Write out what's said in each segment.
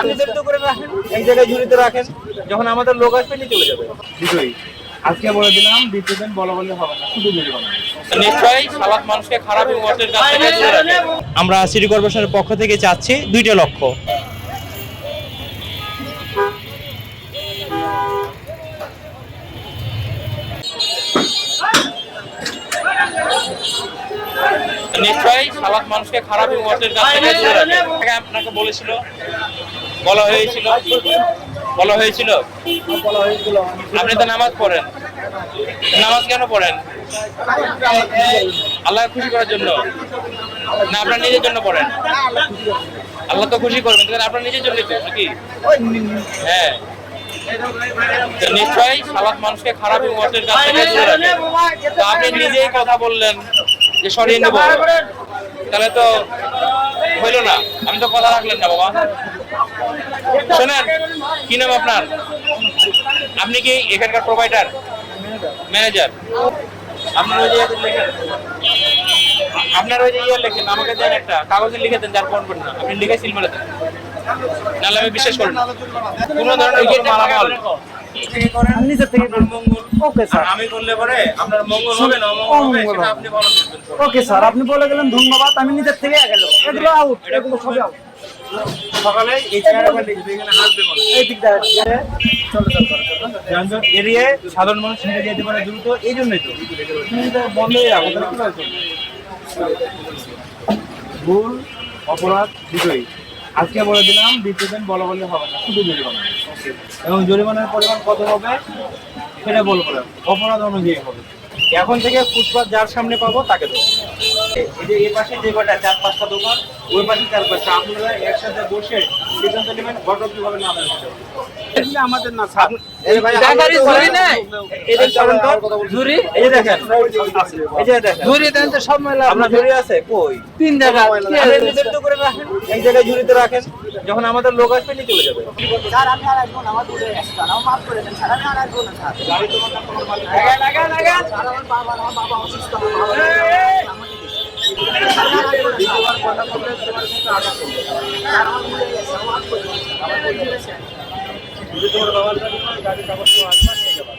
নির্ধারিত করে রাখেন, এক জায়গায় ঝুড়িতে রাখেন, যখন আমাদের লোক আসবে নিয়ে চলে যাবে। দুটোই আজকে বলে দিলাম, দ্বিতীয় দিন বলা বলে হবে না, শুধু জরিমানা। নিশ্চয়ই সালাদ মানুষকে খারাপ এবং অর্থের কাছ থেকে দূরে রাখে। আমরা সিটি কর্পোরেশনের পক্ষ থেকে চাচ্ছি দুইটা লক্ষ্য। নিশ্চয়ই সালাদ মানুষকে খারাপ এবং অর্থের কাছ থেকে দূরে রাখে। আপনাকে বলা হয়েছিল আপনি তো নামাজ পড়েন, নামাজ কেন পড়েন? আল্লাহ খুশি করার জন্য না আপনার নিজের জন্য পড়েন? আল্লাহ তো খুশি করবেন, আপনার নিজের জন্য তো নাকি? হ্যাঁ, নিশ্চয়ই সালাদ মানুষকে খারাপ এবং অর্থের কাছ থেকে দূরে রাখে। তো আপনি নিজেই কথা বললেন যে সরিয়ে নেব, তাহলে তো হইল না। আমি তো কথা রাখলেন না বাবা। শোনেন, কি নাম আপনার? আপনি কি এখানকার প্রোভাইডার, ম্যানেজার? আপনার ওই যে লেখেন, আমাকে দেন একটা কাগজে লিখে দেন, যার পড়বেন না আপনি লিখে সিল মেরে দেন, নাহলে আমি বিশ্বাস করব না। কোনো ধরনের মালামাল নিজের থেকে ওকে স্যার, আমি বললে পরে আপনার মঙ্গল হবে না অমঙ্গল হবে সেটা আপনি বলেন। ওকে স্যার, আপনি বলে গেলেন ধন্যবাদ, আমি নিজের থেকে এগুলো আউট, এগুলো সবই আউট। সকালে এই চেয়ারে আবার লিখবে, এখানে আসবে বলে এই দিক দিয়ে চলো যানজট এড়িয়ে সাধারণ মানুষ হেঁটে যেতে পারে দ্রুত, এই জন্যই তো বন্ধ হয়ে যাবে। ভুল অপরাধ দুটোই আজকে বলে দিলাম, দ্বিতীয় দিন বলা বলে হবে না, শুধু জরিমানা। এবং জরিমানার পরিমাণ কত হবে সেটা বলবো না, অপরাধ অনুযায়ী হবে। এখন থেকে ফুটপাত যার সামনে পাবো তাকে দেবো। এই যে এই পাশে যে কটা 4-5টা দোকান, ওই পাশে 4-5টা, আপনারা একসাথে বসে সিদ্ধান্ত নেবেন ঘটক কিভাবে না আমাদের না স্যার। এই ভাই গাড়ি ঝুরি নাই, এই যে সরেন তো ঝুরি এই যে দেখেন, এই যে দেখেন ঝুরি দেন তো সব মেলা আপনার ঝুড়ি আছে কই? 3 জায়গা নির্ধারিত করে রাখেন, এক জায়গায় ঝুড়িতে রাখেন, যখন আমাদের লোক আসবে নিয়ে চলে যাবে। স্যার আমি আর আসবো না, আমার দূরে আসতে আমার মাফ করে দেন স্যার, আমি আর আসবো না স্যার। গাড়ি তোমার না তোমার মালিক। স্যার আমার বাবা অসুস্থ, আমার বাবা আমাকে দিন। স্যার আমি আর আসবো না, দ্বিতীয়বার কথা বললে তোমার সাথে আঘাত করবে। স্যার আমার ভুলে গেছে, আমার মাফ করে দেন, আমার ভুলে গেছে। যদি তোমার বাবার গাড়ি হয়, গাড়ি কাগজ তো আসবে, নিয়ে যাবা।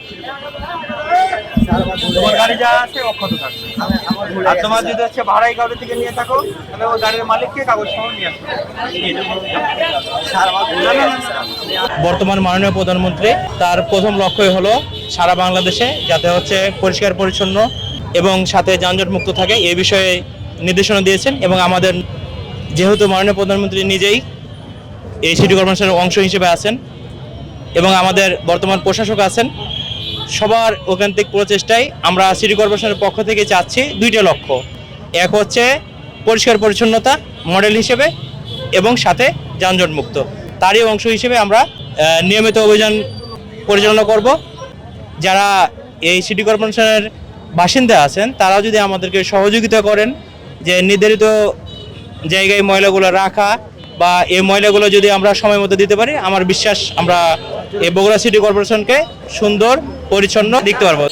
তোমার গাড়ি যা আছে অক্ষত থাকবে। আমার ভুলে আর গেছে তোমার স্যার। যদি হচ্ছে ভাড়াই কাগজ থেকে নিয়ে থাকো, তাহলে ওই গাড়ির মালিককে কাগজ সহ নিয়ে আসবে। স্যার আমার ভুলে গেছে স্যার। বর্তমান মাননীয় প্রধানমন্ত্রী তার প্রথম লক্ষ্যই হলো সারা বাংলাদেশে যাতে হচ্ছে পরিষ্কার পরিচ্ছন্ন এবং সাথে যানজট মুক্ত থাকে, এই বিষয়ে নির্দেশনা দিয়েছেন। এবং আমাদের যেহেতু মাননীয় প্রধানমন্ত্রী নিজেই এই সিটি কর্পোরেশনের অংশ হিসেবে আছেন এবং আমাদের বর্তমান প্রশাসক আছেন, সবার ঐকান্তিক প্রচেষ্টায় আমরা সিটি কর্পোরেশনের পক্ষ থেকে চাচ্ছি দুইটা লক্ষ্য। এক হচ্ছে পরিষ্কার পরিচ্ছন্নতা মডেল হিসেবে এবং সাথে যানজট মুক্ত, তারই অংশ হিসেবে আমরা নিয়মিত অভিযান পরিচালনা করব। যারা এই সিটি কর্পোরেশনের বাসিন্দা আছেন তারা যদি আমাদেরকে সহযোগিতা করেন যে নির্ধারিত জায়গায় ময়লাগুলো রাখা বা এই ময়লাগুলো যদি আমরা সময় মতো দিতে পারি, আমার বিশ্বাস আমরা এই বগুড়া সিটি কর্পোরেশনকে সুন্দর পরিচ্ছন্ন দেখতে পারবো।